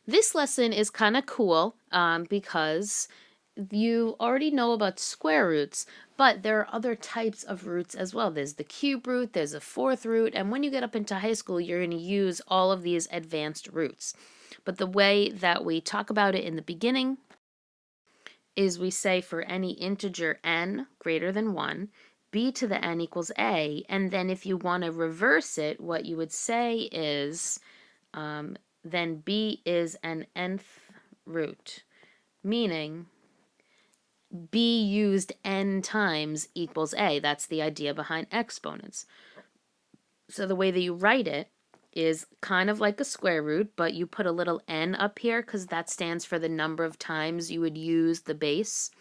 This lesson is kind of cool because you already know about square roots, but there are other types of roots as well. There's the cube root, there's a fourth root, and when you get up into high school, you're going to use all of these advanced roots. But the way that we talk about it in the beginning is we say for any integer n greater than 1, b to the n equals a, and then if you want to reverse it, what you would say is then b is an nth root, meaning b used n times equals a. That's the idea behind exponents. So the way that you write it is kind of like a square root, but you put a little n up here because that stands for the number of times you would use the base.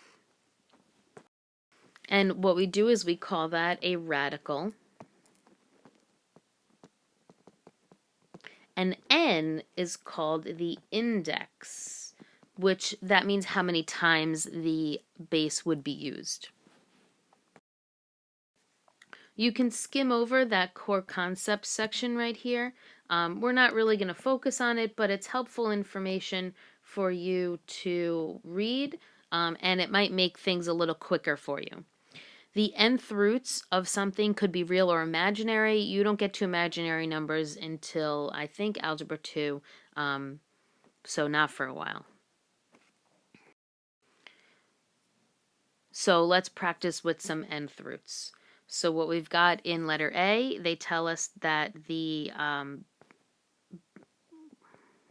And what we do is we call that a radical. And n is called the index, which that means how many times the base would be used. You can skim over that core concepts section right here. We're not really going to focus on it, but it's helpful information for you to read, and it might make things a little quicker for you. The nth roots of something could be real or imaginary. You don't get to imaginary numbers until, I think, Algebra 2, so not for a while. So let's practice with some nth roots. So what we've got in letter A, they tell us that the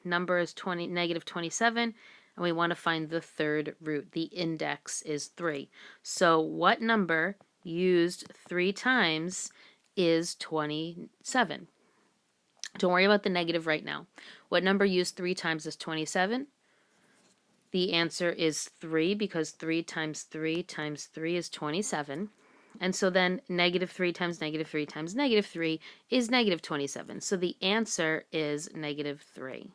number is negative 27, and we want to find the third root. The index is 3. So what number used 3 times is 27? Don't worry about the negative right now. What number used 3 times is 27? The answer is 3, because 3 times 3 times 3 is 27. And so then negative 3 times negative 3 times negative 3 is negative 27. So the answer is negative 3.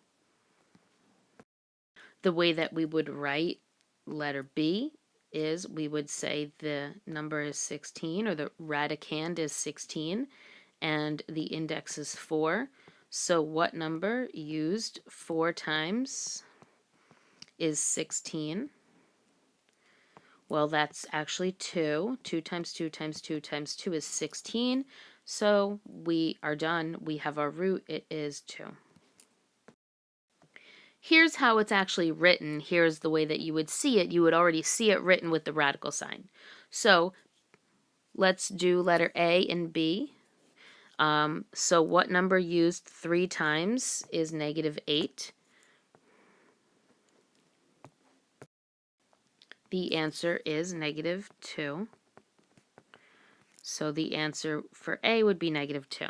The way that we would write letter B is we would say the number is 16, or the radicand is 16, and the index is 4. So what number used 4 times is 16? Well, that's actually 2. 2 times 2 times 2 times 2 is 16. So we are done. We have our root. It is 2. Here's how it's actually written. Here's the way that you would see it. You would already see it written with the radical sign. So let's do letter A and B. So what number used 3 times is negative 8? The answer is negative 2. So the answer for A would be negative 2.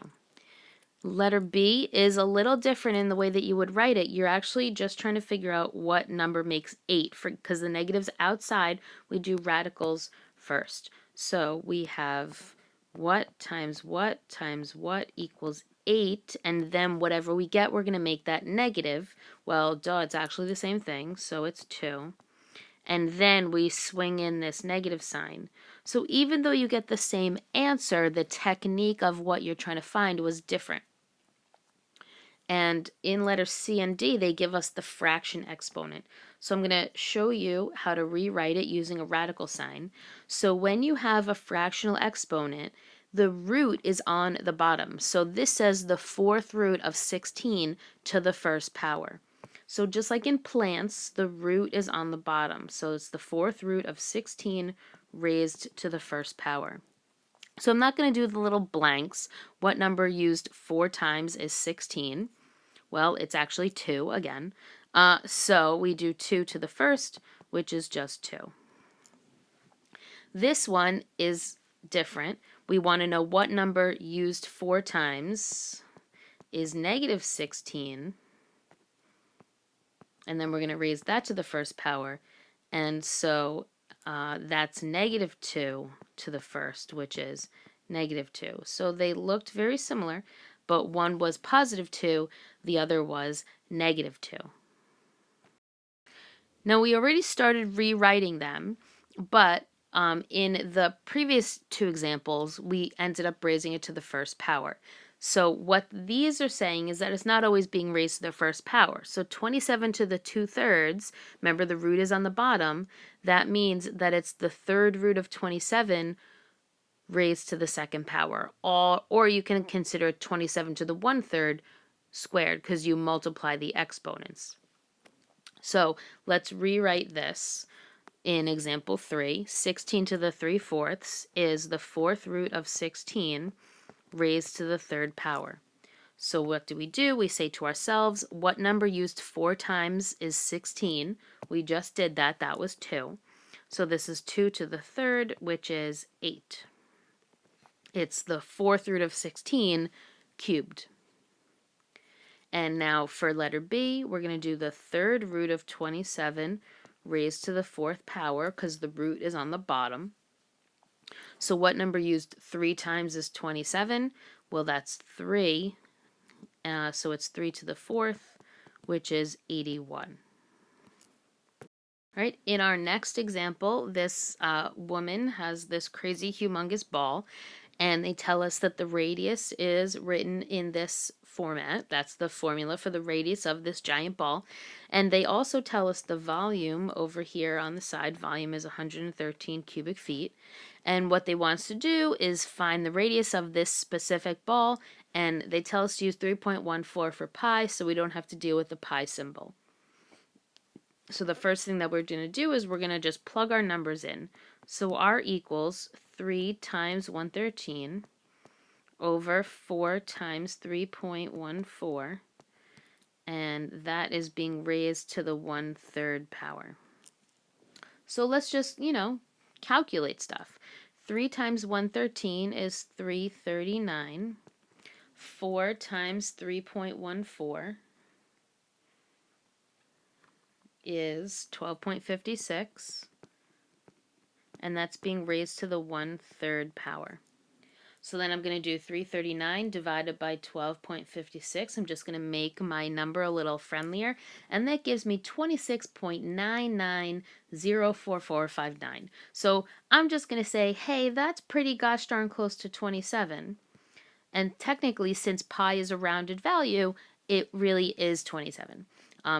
Letter B is a little different in the way that you would write it. You're actually just trying to figure out what number makes 8, because the negative's outside. We do radicals first. So we have what times what times what equals 8, and then whatever we get, we're going to make that negative. Well, duh, it's actually the same thing, so it's 2. And then we swing in this negative sign. So even though you get the same answer, the technique of what you're trying to find was different. And in letters C and D, they give us the fraction exponent. So I'm going to show you how to rewrite it using a radical sign. So when you have a fractional exponent, the root is on the bottom. So this says the fourth root of 16 to the first power. So just like in plants, the root is on the bottom. So it's the fourth root of 16 raised to the first power. So I'm not going to do the little blanks. What number used 4 times is 16? Well, it's actually 2 again. So we do 2 to the first, which is just 2. This one is different. We want to know what number used 4 times is negative 16. And then we're going to raise that to the first power. And so that's negative 2 to the first, which is negative 2. So they looked very similar, but one was positive 2, the other was negative 2. Now we already started rewriting them, but in the previous 2 examples, we ended up raising it to the first power. So what these are saying is that it's not always being raised to the first power. So 27 to the 2/3, remember the root is on the bottom, that means that it's the third root of 27 raised to the second power. Or you can consider 27 to the 1/3 squared because you multiply the exponents. So let's rewrite this. In example 3, 16 to the 3/4 is the fourth root of 16 raised to the third power. So what do? We say to ourselves, what number used 4 times is 16? We just did that. That was 2. So this is 2 to the third, which is 8. It's the fourth root of 16 cubed. And now for letter B, we're going to do the third root of 27 raised to the fourth power because the root is on the bottom. So what number used 3 times is 27? Well, that's 3. So it's 3 to the fourth, which is 81. All right, in our next example, this woman has this crazy humongous ball, and they tell us that the radius is written in this format. That's the formula for the radius of this giant ball. And they also tell us the volume over here on the side. Volume is 113 cubic feet. And what they want us to do is find the radius of this specific ball, and they tell us to use 3.14 for pi, so we don't have to deal with the pi symbol. So the first thing that we're going to do is we're going to just plug our numbers in. So R equals 3 times 113 over 4 times 3.14, and that is being raised to the 1/3 power. So let's just, calculate stuff. 3 times 113 is 339. 4 times 3.14 is 12.56, and that's being raised to the 1/3 power. So then I'm going to do 339 divided by 12.56. I'm just going to make my number a little friendlier, and that gives me 26.9904459. So I'm just going to say, hey, that's pretty gosh darn close to 27. And technically, since pi is a rounded value, it really is 27.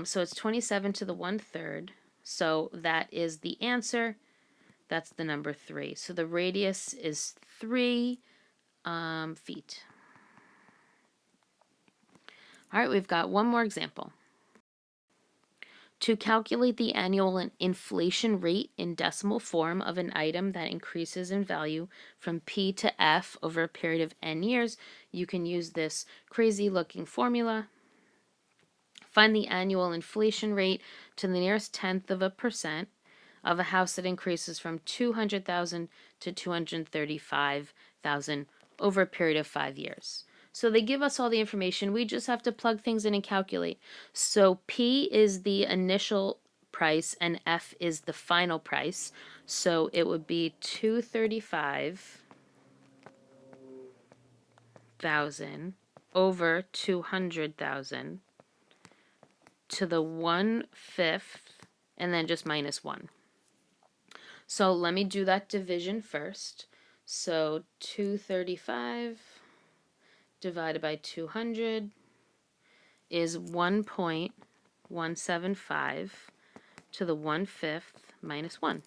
So it's 27 to the 1/3. So that is the answer. That's the number 3. So the radius is 3 feet. All right, we've got one more example. To calculate the annual inflation rate in decimal form of an item that increases in value from P to F over a period of n years, you can use this crazy looking formula. Find the annual inflation rate to the nearest tenth of a percent of a house that increases from 200,000 to 235,000 over a period of 5 years. So they give us all the information. We just have to plug things in and calculate. So P is the initial price and F is the final price. So it would be 235,000 over 200,000 to the 1/5 and then just minus 1. So let me do that division first. So 235 divided by 200 is 1.175 to the 1/5 minus 1.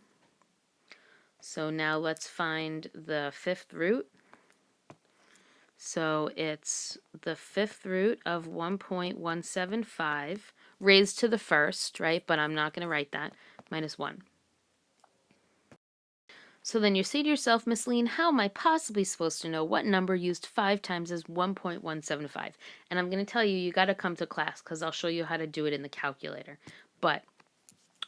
So now let's find the fifth root. So it's the fifth root of 1.175 raised to the first, right? But I'm not going to write that, minus 1. So then you say to yourself, Miss Lean, how am I possibly supposed to know what number used 5 times is 1.175? And I'm going to tell you, you got to come to class because I'll show you how to do it in the calculator. But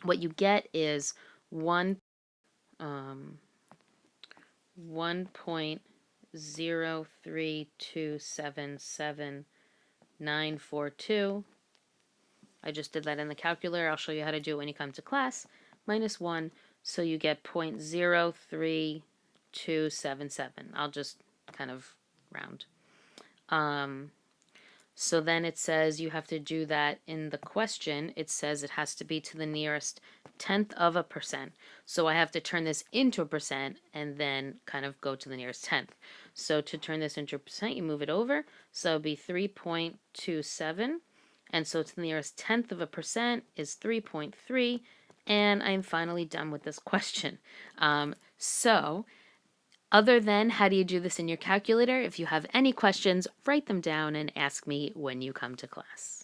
what you get is 1.032777942. I just did that in the calculator. I'll show you how to do it when you come to class. Minus 1. So you get 0.03277. I'll just kind of round. So then it says you have to do that in the question. It says it has to be to the nearest tenth of a percent. So I have to turn this into a percent and then kind of go to the nearest tenth. So to turn this into a percent, you move it over. So it would be 3.27. And so it's the nearest tenth of a percent is 3.3. And I'm finally done with this question. So other than how do you do this in your calculator, if you have any questions, write them down and ask me when you come to class.